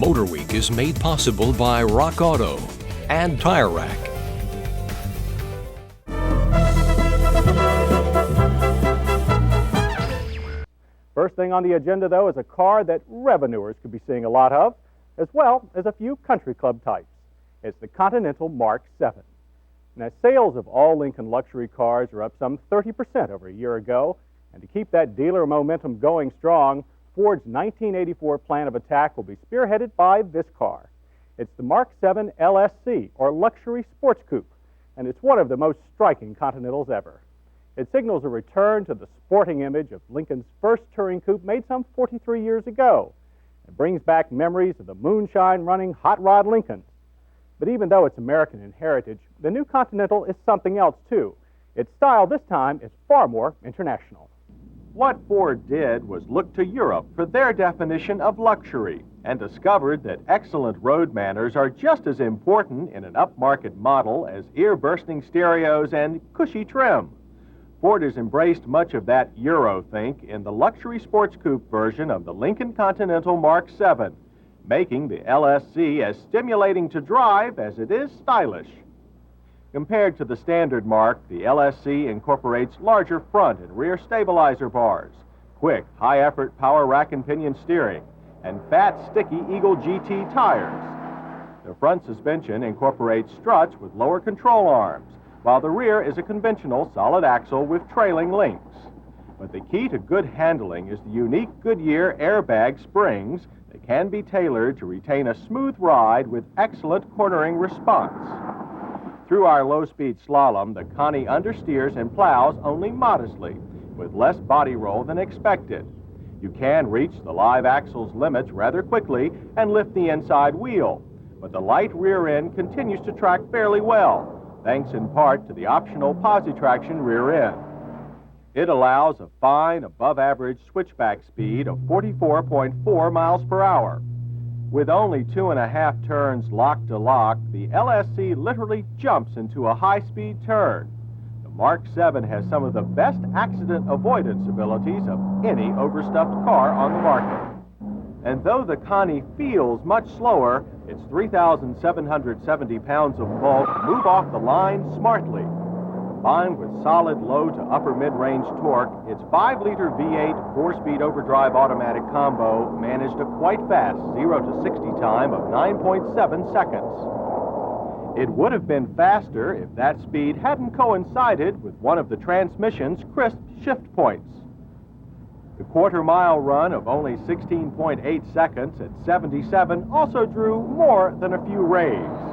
MotorWeek is made possible by Rock Auto and Tire Rack. First thing on the agenda, though, is a car that revenuers could be seeing a lot of, as well as a few country club types. It's the Continental Mark VII. Now, sales of all Lincoln luxury cars are up some 30% over a year ago, and to keep that dealer momentum going strong, Ford's 1984 plan of attack will be spearheaded by this car. It's the Mark VII LSC, or Luxury Sports Coupe, and it's one of the most striking Continentals ever. It signals a return to the sporting image of Lincoln's first touring coupe made some 43 years ago. It brings back memories of the moonshine-running hot rod Lincoln. But even though it's American in heritage, the new Continental is something else, too. Its style this time is far more international. What Ford did was look to Europe for their definition of luxury and discovered that excellent road manners are just as important in an upmarket model as ear-bursting stereos and cushy trim. Ford has embraced much of that Euro-think in the luxury sports coupe version of the Lincoln Continental Mark VII, making the LSC as stimulating to drive as it is stylish. Compared to the standard Mark, the LSC incorporates larger front and rear stabilizer bars, quick, high-effort power rack and pinion steering, and fat, sticky Eagle GT tires. The front suspension incorporates struts with lower control arms, while the rear is a conventional solid axle with trailing links. But the key to good handling is the unique Goodyear airbag springs that can be tailored to retain a smooth ride with excellent cornering response. Through our low-speed slalom, the Connie understeers and plows only modestly, with less body roll than expected. You can reach the live axle's limits rather quickly and lift the inside wheel, but the light rear end continues to track fairly well, thanks in part to the optional posi-traction rear end. It allows a fine, above-average switchback speed of 44.4 miles per hour. With only 2.5 turns lock to lock, the LSC literally jumps into a high-speed turn. The Mark VII has some of the best accident avoidance abilities of any overstuffed car on the market. And though the Connie feels much slower, its 3,770 pounds of bulk move off the line smartly. Combined with solid low to upper mid-range torque, its 5-liter V8 4-speed overdrive automatic combo managed a quite fast 0 to 60 time of 9.7 seconds. It would have been faster if that speed hadn't coincided with one of the transmission's crisp shift points. The quarter-mile run of only 16.8 seconds at 77 also drew more than a few raves.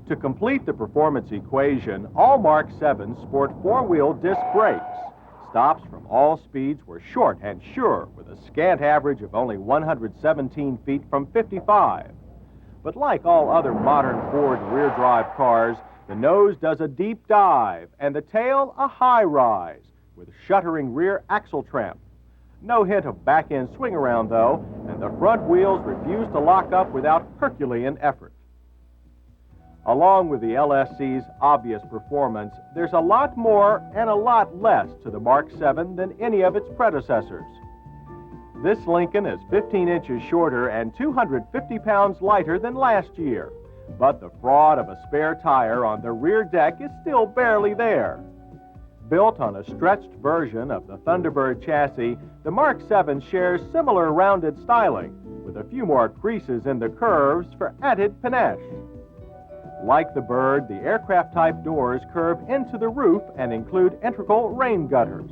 To complete the performance equation, all Mark 7s sport 4-wheel disc brakes. Stops from all speeds were short and sure, with a scant average of only 117 feet from 55. But like all other modern Ford rear-drive cars, the nose does a deep dive and the tail a high rise, with shuttering rear axle tramp. No hint of back-end swing around, though, and the front wheels refuse to lock up without Herculean effort. Along with the LSC's obvious performance, there's a lot more and a lot less to the Mark VII than any of its predecessors. This Lincoln is 15 inches shorter and 250 pounds lighter than last year, but the fraud of a spare tire on the rear deck is still barely there. Built on a stretched version of the Thunderbird chassis, the Mark VII shares similar rounded styling, with a few more creases in the curves for added panache. Like the Bird, the aircraft-type doors curve into the roof and include integral rain gutters.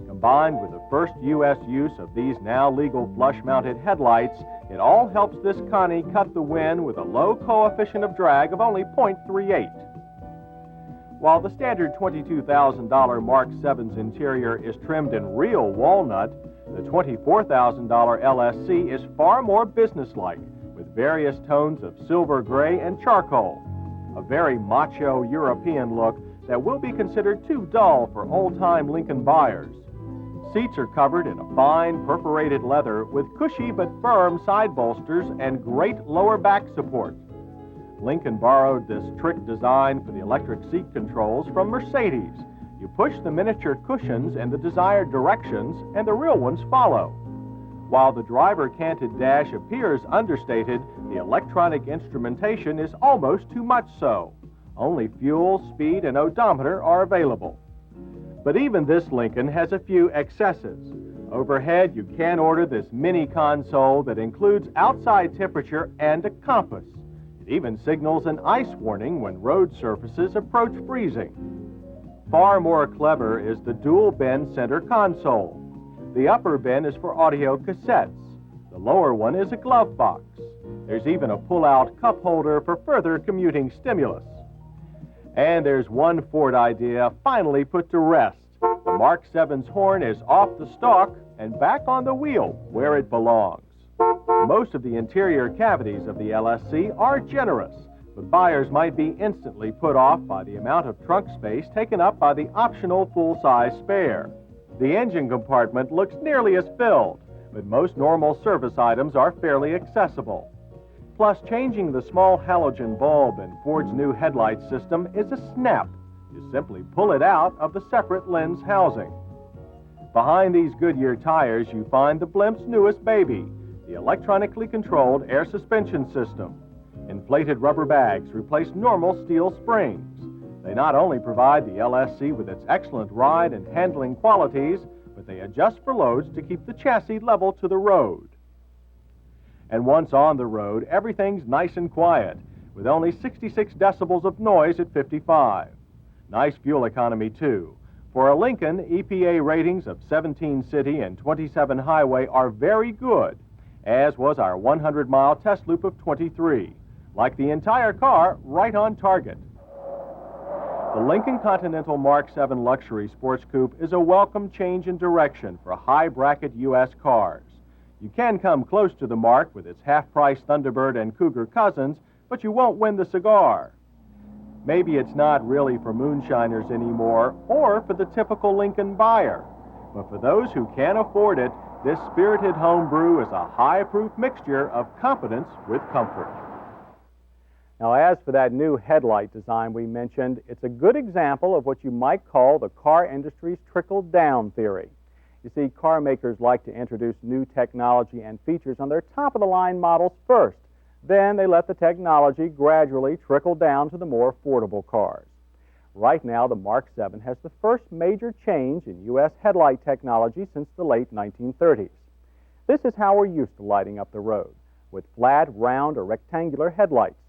Combined with the first U.S. use of these now legal flush-mounted headlights, it all helps this Connie cut the wind with a low coefficient of drag of only 0.38. While the standard $22,000 Mark VII's interior is trimmed in real walnut, the $24,000 LSC is far more businesslike, with various tones of silver gray and charcoal, a very macho European look that will be considered too dull for old-time Lincoln buyers. Seats are covered in a fine perforated leather with cushy but firm side bolsters and great lower back support. Lincoln borrowed this trick design for the electric seat controls from Mercedes. You push the miniature cushions in the desired directions, and the real ones follow. While the driver-canted dash appears understated, the electronic instrumentation is almost too much so. Only fuel, speed, and odometer are available. But even this Lincoln has a few excesses. Overhead, you can order this mini console that includes outside temperature and a compass. It even signals an ice warning when road surfaces approach freezing. Far more clever is the dual bin center console. The upper bin is for audio cassettes. The lower one is a glove box. There's even a pull-out cup holder for further commuting stimulus. And there's one Ford idea finally put to rest. The Mark VII's horn is off the stalk and back on the wheel where it belongs. Most of the interior cavities of the LSC are generous, but buyers might be instantly put off by the amount of trunk space taken up by the optional full-size spare. The engine compartment looks nearly as filled, but most normal service items are fairly accessible. Plus, changing the small halogen bulb in Ford's new headlight system is a snap. You simply pull it out of the separate lens housing. Behind these Goodyear tires, you find the blimp's newest baby, the electronically controlled air suspension system. Inflated rubber bags replace normal steel springs. They not only provide the LSC with its excellent ride and handling qualities, but they adjust for loads to keep the chassis level to the road. And once on the road, everything's nice and quiet, with only 66 decibels of noise at 55. Nice fuel economy, too. For a Lincoln, EPA ratings of 17 city and 27 highway are very good, as was our 100-mile test loop of 23. Like the entire car, right on target. The Lincoln Continental Mark VII Luxury Sports Coupe is a welcome change in direction for high-bracket U.S. cars. You can come close to the Mark with its half-price Thunderbird and Cougar cousins, but you won't win the cigar. Maybe it's not really for moonshiners anymore, or for the typical Lincoln buyer. But for those who can afford it, this spirited homebrew is a high-proof mixture of competence with comfort. Now, as for that new headlight design we mentioned, it's a good example of what you might call the car industry's trickle-down theory. You see, car makers like to introduce new technology and features on their top-of-the-line models first. Then they let the technology gradually trickle down to the more affordable cars. Right now, the Mark VII has the first major change in U.S. headlight technology since the late 1930s. This is how we're used to lighting up the road, with flat, round, or rectangular headlights.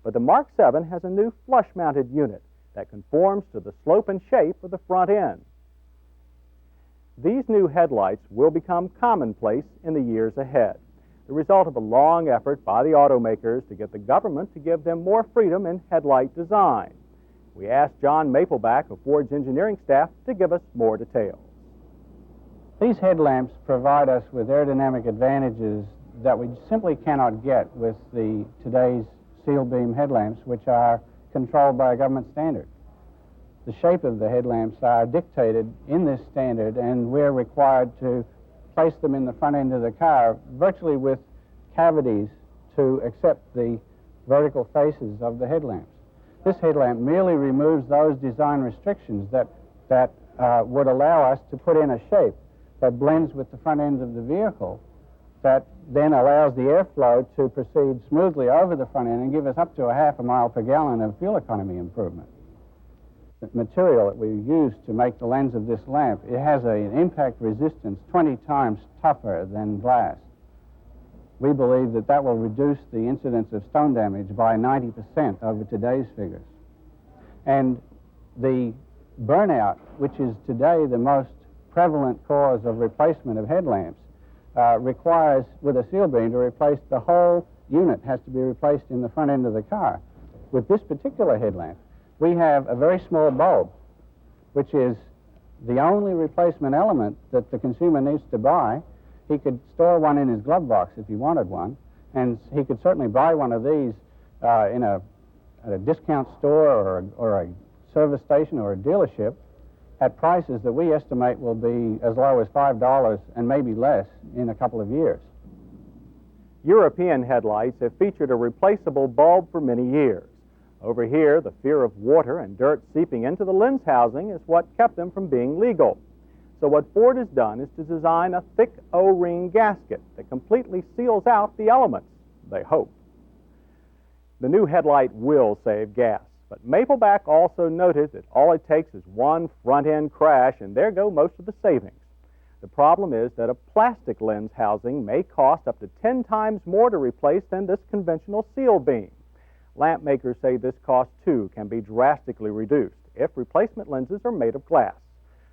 But the Mark VII has a new flush-mounted unit that conforms to the slope and shape of the front end. These new headlights will become commonplace in the years ahead, the result of a long effort by the automakers to get the government to give them more freedom in headlight design. We asked John Mapleback of Ford's engineering staff to give us more details. These headlamps provide us with aerodynamic advantages that we simply cannot get with today's seal beam headlamps, which are controlled by a government standard. The shape of the headlamps are dictated in this standard, and we're required to place them in the front end of the car, virtually with cavities to accept the vertical faces of the headlamps. This headlamp merely removes those design restrictions that would allow us to put in a shape that blends with the front end of the vehicle, that then allows the airflow to proceed smoothly over the front end and give us up to a half a mile per gallon of fuel economy improvement. The material that we use to make the lens of this lamp, it has an impact resistance 20 times tougher than glass. We believe that that will reduce the incidence of stone damage by 90% over today's figures. And the burnout, which is today the most prevalent cause of replacement of headlamps, requires, with a seal beam, to replace the whole unit has to be replaced in the front end of the car. With this particular headlamp, we have a very small bulb, which is the only replacement element that the consumer needs to buy. He could store one in his glove box if he wanted one, and he could certainly buy one of these at a discount store or a service station or a dealership at prices that we estimate will be as low as $5 and maybe less in a couple of years. European headlights have featured a replaceable bulb for many years. Over here, the fear of water and dirt seeping into the lens housing is what kept them from being legal. So what Ford has done is to design a thick O-ring gasket that completely seals out the elements, they hope. The new headlight will save gas, but Mapleback also noted that all it takes is one front-end crash and there go most of the savings. The problem is that a plastic lens housing may cost up to 10 times more to replace than this conventional seal beam. Lamp makers say this cost, too, can be drastically reduced if replacement lenses are made of glass.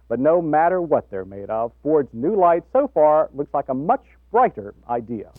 But no matter what they're made of, Ford's new light so far looks like a much brighter idea.